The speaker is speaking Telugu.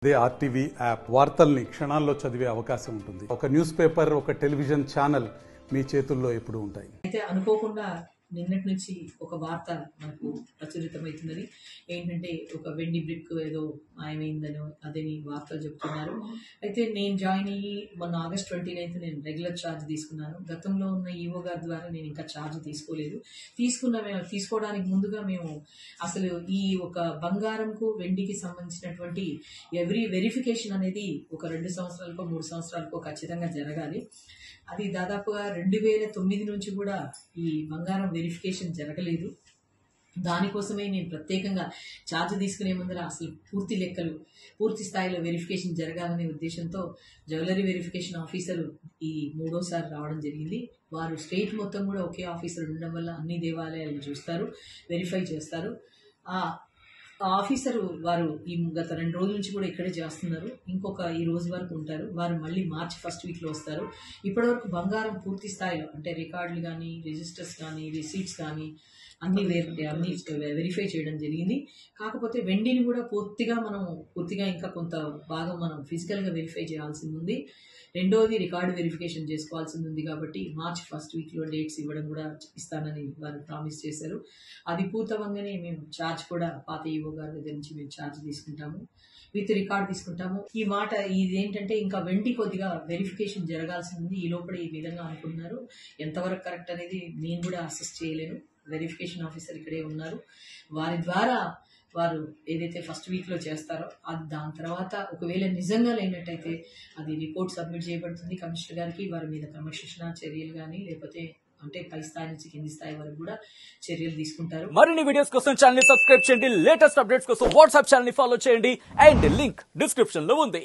దే ఆర్టీవీ యాప్ వార్తల్ని క్షణాల్లో చదివే అవకాశం ఉంటుంది. ఒక న్యూస్ పేపర్, ఒక టెలివిజన్ ఛానల్ మీ చేతుల్లో ఎప్పుడూ ఉంటాయి. అయితే అనుకోకుండా నిన్నటి నుంచి ఒక వార్త మనకు ప్రచురితమవుతున్నది. ఏంటంటే ఒక వెండి బ్రిక్ ఏదో మాయమైందనో అదని వార్తలు చెప్తున్నారు. అయితే నేను జాయిన్ అయ్యి మొన్న August 29 నేను రెగ్యులర్ ఛార్జ్ తీసుకున్నాను. గతంలో ఉన్న ఈఓ గారి ద్వారా నేను ఇంకా ఛార్జ్ తీసుకోలేదు. తీసుకోవడానికి ముందుగా మేము అసలు ఈ ఒక బంగారంకు వెండికి సంబంధించినటువంటి ఎవ్రీ వెరిఫికేషన్ అనేది ఒక 2 సంవత్సరాలకో 3 సంవత్సరాలకో ఖచ్చితంగా జరగాలి. అది దాదాపుగా 2009 నుంచి కూడా ఈ బంగారం వెరిఫికేషన్ జరగలేదు. దానికోసమే నేను ప్రత్యేకంగా ఛార్జ్ తీసుకునే ముందర అసలు పూర్తి స్థాయిలో వెరిఫికేషన్ జరగాలనే ఉద్దేశంతో జ్యువెలరీ వెరిఫికేషన్ ఆఫీసర్ ఈ 3వ సారి రావడం జరిగింది. వారు స్టేట్ మొత్తం కూడా ఒకే ఆఫీసర్ ఉండడం వల్ల అన్ని దేవాలయాలను చూస్తారు, వెరిఫై చేస్తారు. ఆ ఆఫీసరు వారు ఈ గత 2 రోజుల నుంచి కూడా ఇక్కడే చేస్తున్నారు. ఈ రోజు వరకు ఉంటారు. వారు మళ్ళీ March 1st వీక్లో వస్తారు. ఇప్పటివరకు బంగారం పూర్తి స్థాయిలో అంటే రికార్డులు కానీ, రిజిస్టర్స్ కానీ, రిసీట్స్ కానీ అన్ని వెరిఫై చేయడం జరిగింది. కాకపోతే వెండిని కూడా పూర్తిగా ఇంకా కొంత భాగం మనం ఫిజికల్గా వెరిఫై చేయాల్సింది ఉంది. రెండోది రికార్డు వెరిఫికేషన్ చేసుకోవాల్సింది ఉంది. కాబట్టి March 1st వీక్లో డేట్స్ ఇవ్వడం కూడా ఇస్తానని వారు ప్రామిస్ చేశారు. అది పూర్తవంగానే మేము ఛార్జ్ కూడా పాత ఈఓ గారి దగ్గర నుంచి మేము ఛార్జ్ తీసుకుంటాము, విత్ రికార్డ్ తీసుకుంటాము. ఇదేంటంటే ఇంకా వెండి కొద్దిగా వెరిఫికేషన్ జరగాల్సింది. ఈ లోపల ఈ విధంగా అనుకుంటున్నారు. ఎంతవరకు కరెక్ట్ అనేది నేను కూడా అసెస్ చేయలేను. వెరిఫికేషన్ ఆఫీసర్ ఇక్కడే ఉన్నారు. వారి ద్వారా వారు ఏదైతే ఫస్ట్ వీక్లో చేస్తారో దాని తర్వాత ఒకవేళ నిజంగా లేనట్టయితే అది రిపోర్ట్ సబ్మిట్ చేయబడుతుంది కమిషనర్ గారికి. వారి మీద క్రమశిక్షణ చర్యలు కానీ లేకపోతే అంటే పై స్థాయి నుంచి కింది స్థాయి వరకు కూడా చర్యలు తీసుకుంటారు. మరిన్ని వీడియోస్ కోసం ఛానల్ ని సబ్స్క్రైబ్ చేయండి. లేటెస్ట్ అప్డేట్స్ కోసం వాట్సాప్ ఛానల్ ని ఫాలో చేయండి. అండ్ లింక్ డిస్క్రిప్షన్ లో ఉంది.